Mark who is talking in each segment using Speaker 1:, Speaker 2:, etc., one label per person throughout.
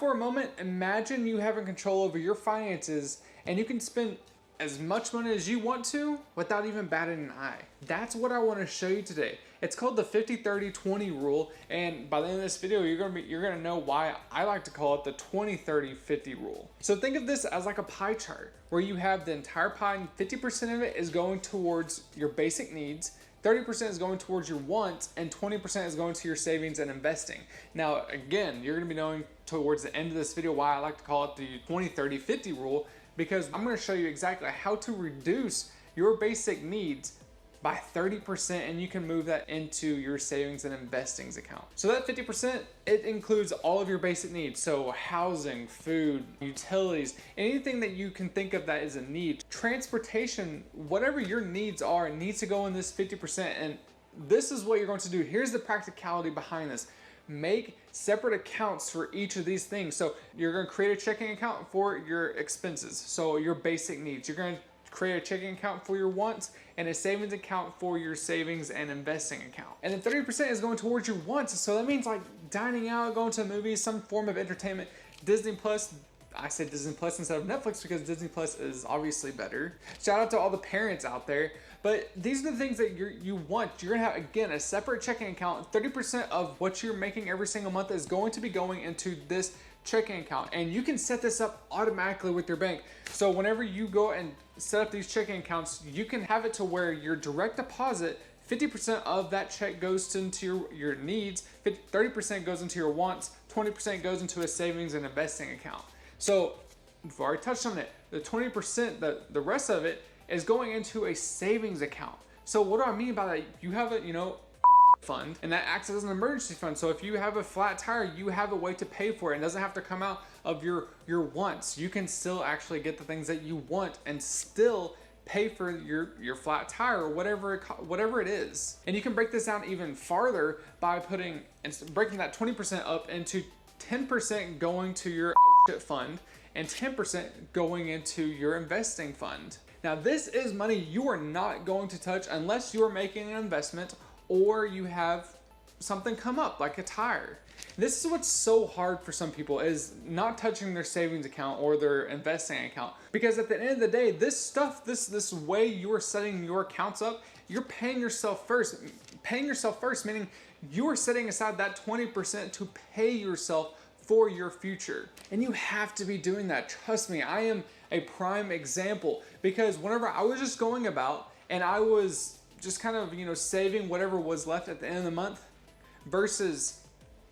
Speaker 1: for a moment, imagine you having control over your finances and you can spend as much money as you want to without even batting an eye. That's what I want to show you today. It's called the 50-30-20 rule, and by the end of this video, you're gonna know why I like to call it the 20-30-50 rule. So think of this as like a pie chart where you have the entire pie and 50% of it is going towards your basic needs, 30% is going towards your wants, and 20% is going to your savings and investing. Now, again, you're gonna be knowing towards the end of this video why I like to call it the 20-30-50 rule, because I'm gonna show you exactly how to reduce your basic needs by 30%, and you can move that into your savings and investings account. So that 50%, it includes all of your basic needs. So housing, food, utilities, anything that you can think of that is a need. Transportation, whatever your needs are, needs to go in this 50%. And this is what you're going to do. Here's the practicality behind this. Make separate accounts for each of these things. So you're going to create a checking account for your expenses, so your basic needs. You're going to create a checking account for your wants and a savings account for your savings and investing account. And then 30% is going towards your wants. So that means like dining out, going to movies, some form of entertainment, Disney Plus. I said Disney Plus instead of Netflix because Disney Plus is obviously better. Shout out to all the parents out there. But these are the things that you want. You're gonna have, again, a separate checking account. 30% of what you're making every single month is going to be going into this checking account. And you can set this up automatically with your bank. So whenever you go and set up these checking accounts, you can have it to where your direct deposit, 50% of that check goes into your needs, 30% goes into your wants, 20% goes into a savings and investing account. So we've already touched on it. The 20%, the rest of it is going into a savings account. So what do I mean by that? You have a, fund, and that acts as an emergency fund. So if you have a flat tire, you have a way to pay for it. It doesn't have to come out of your wants. You can still actually get the things that you want and still pay for your flat tire or whatever it is. And you can break this down even farther by breaking that 20% up into 10% going to your fund and 10% going into your investing fund. Now, this is money you are not going to touch unless you are making an investment or you have something come up like a tire. This is what's so hard for some people, is not touching their savings account or their investing account. Because at the end of the day, this stuff, this way you are setting your accounts up, you're paying yourself first. Paying yourself first, meaning you are setting aside that 20% to pay yourself for your future. And you have to be doing that. Trust me, I am a prime example, because whenever I was just going about and I was just kind of, saving whatever was left at the end of the month versus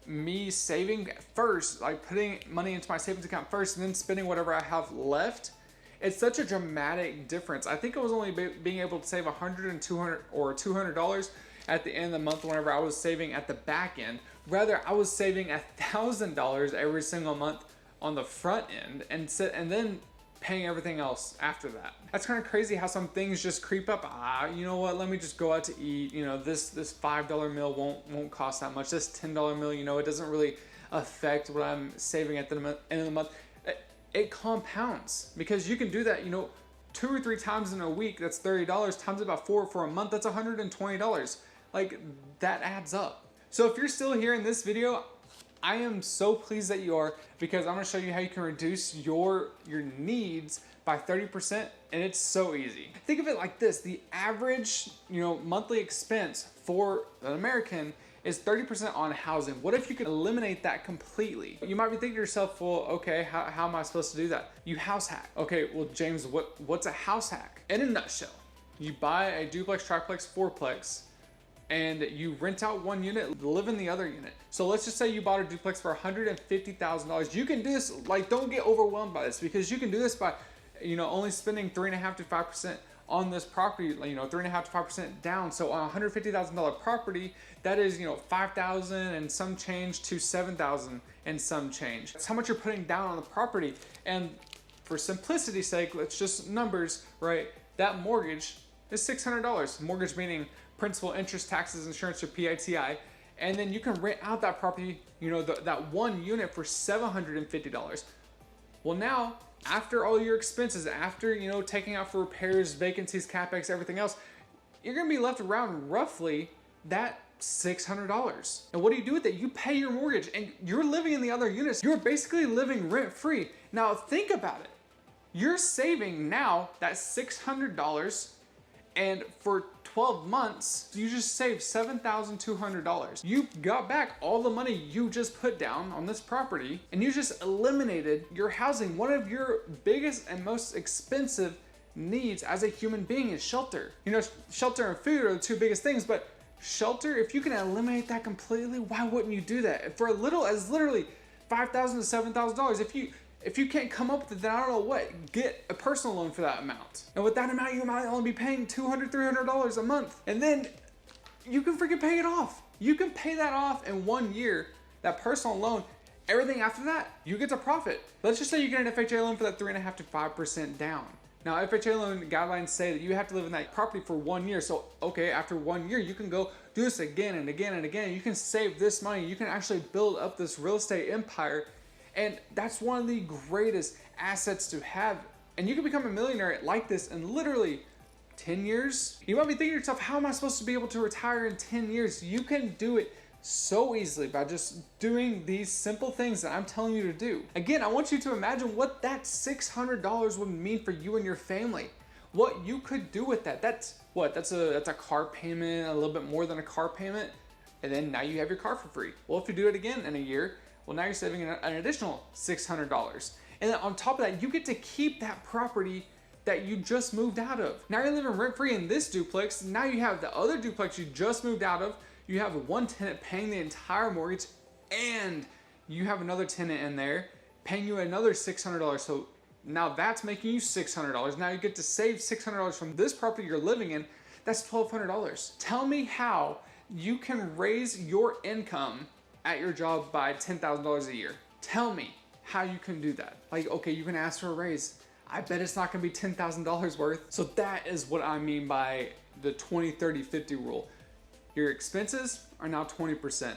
Speaker 1: me saving first, like putting money into my savings account first and then spending whatever I have left, it's such a dramatic difference. I think I was only being able to save $100 and $200 or $200 at the end of the month whenever I was saving at the back end. Rather, I was saving $1,000 every single month on the front end and then paying everything else after that. That's kind of crazy how some things just creep up. You know what? Let me just go out to eat. This $5 meal won't cost that much. This $10 meal, it doesn't really affect what I'm saving at the end of the month. It compounds, because you can do that, 2 or 3 times in a week. That's $30 times about 4 for a month. That's $120. Like, that adds up. So if you're still here in this video, I am so pleased that you are, because I'm gonna show you how you can reduce your needs by 30%, and it's so easy. Think of it like this: the average, monthly expense for an American is 30% on housing. What if you could eliminate that completely? You might be thinking to yourself, well, okay, how am I supposed to do that? You house hack. Okay, well, James, what's a house hack? In a nutshell, you buy a duplex, triplex, fourplex, and you rent out one unit, live in the other unit. So let's just say you bought a duplex for $150,000. You can do this, don't get overwhelmed by this, because you can do this by, only spending 3.5% to 5% on this property, 3.5% to 5% down. So on a $150,000 property, that is, $5,000 and some change to $7,000 and some change. That's how much you're putting down on the property. And for simplicity's sake, let's just numbers, right? That mortgage is $600. Mortgage meaning principal, interest, taxes, insurance, or PITI. And then you can rent out that property, that one unit for $750. Well, now, after all your expenses, after, taking out for repairs, vacancies, CapEx, everything else, you're gonna be left around roughly that $600. And what do you do with it? You pay your mortgage and you're living in the other units. You're basically living rent free. Now think about it. You're saving now that $600, and for 12 months, you just saved $7,200. You got back all the money you just put down on this property, and you just eliminated your housing. One of your biggest and most expensive needs as a human being is shelter. You know, shelter and food are the two biggest things, but shelter, if you can eliminate that completely, why wouldn't you do that? For as little as literally $5,000 to $7,000, if you can't come up with it, then I don't know what, get a personal loan for that amount. And with that amount, you might only be paying $200, $300 a month. And then you can freaking pay it off. You can pay that off in 1 year, that personal loan. Everything after that, you get to profit. Let's just say you get an FHA loan for that 3.5% to 5% down. Now, FHA loan guidelines say that you have to live in that property for 1 year. So, okay, after 1 year, you can go do this again and again and again. You can save this money. You can actually build up this real estate empire. And that's one of the greatest assets to have. And you can become a millionaire like this in literally 10 years. You might be thinking to yourself, how am I supposed to be able to retire in 10 years? You can do it so easily by just doing these simple things that I'm telling you to do. Again, I want you to imagine what that $600 would mean for you and your family. What you could do with that. That's what? That's a car payment, a little bit more than a car payment. And then now you have your car for free. Well, if you do it again in a year, well, now you're saving an additional $600. And then on top of that, you get to keep that property that you just moved out of. Now you're living rent-free in this duplex. Now you have the other duplex you just moved out of. You have one tenant paying the entire mortgage, and you have another tenant in there paying you another $600. So now that's making you $600. Now you get to save $600 from this property you're living in. That's $1,200. Tell me how you can raise your income at your job by $10,000 a year. Tell me how you can do that. Like, okay, you can ask for a raise. I bet it's not gonna be $10,000 worth. So that is what I mean by the 20, 30, 50 rule. Your expenses are now 20%.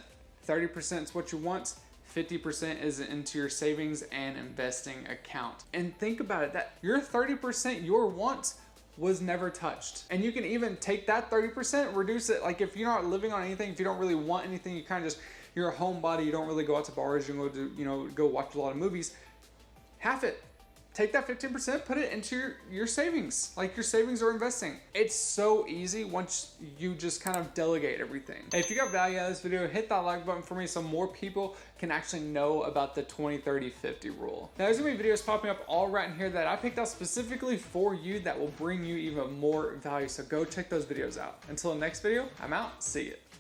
Speaker 1: 30% is what you want. 50% is into your savings and investing account. And think about it, that your 30%, your wants, was never touched. And you can even take that 30%, reduce it. Like if you're not living on anything, if you don't really want anything, you kind of just, you're a homebody, you don't really go out to bars, you go watch a lot of movies. Half it. Take that 15%, put it into your savings, like your savings or investing. It's so easy once you just kind of delegate everything. And if you got value out of this video, hit that like button for me so more people can actually know about the 20, 30, 50 rule. Now there's gonna be videos popping up all right in here that I picked out specifically for you that will bring you even more value. So go check those videos out. Until the next video, I'm out. See ya.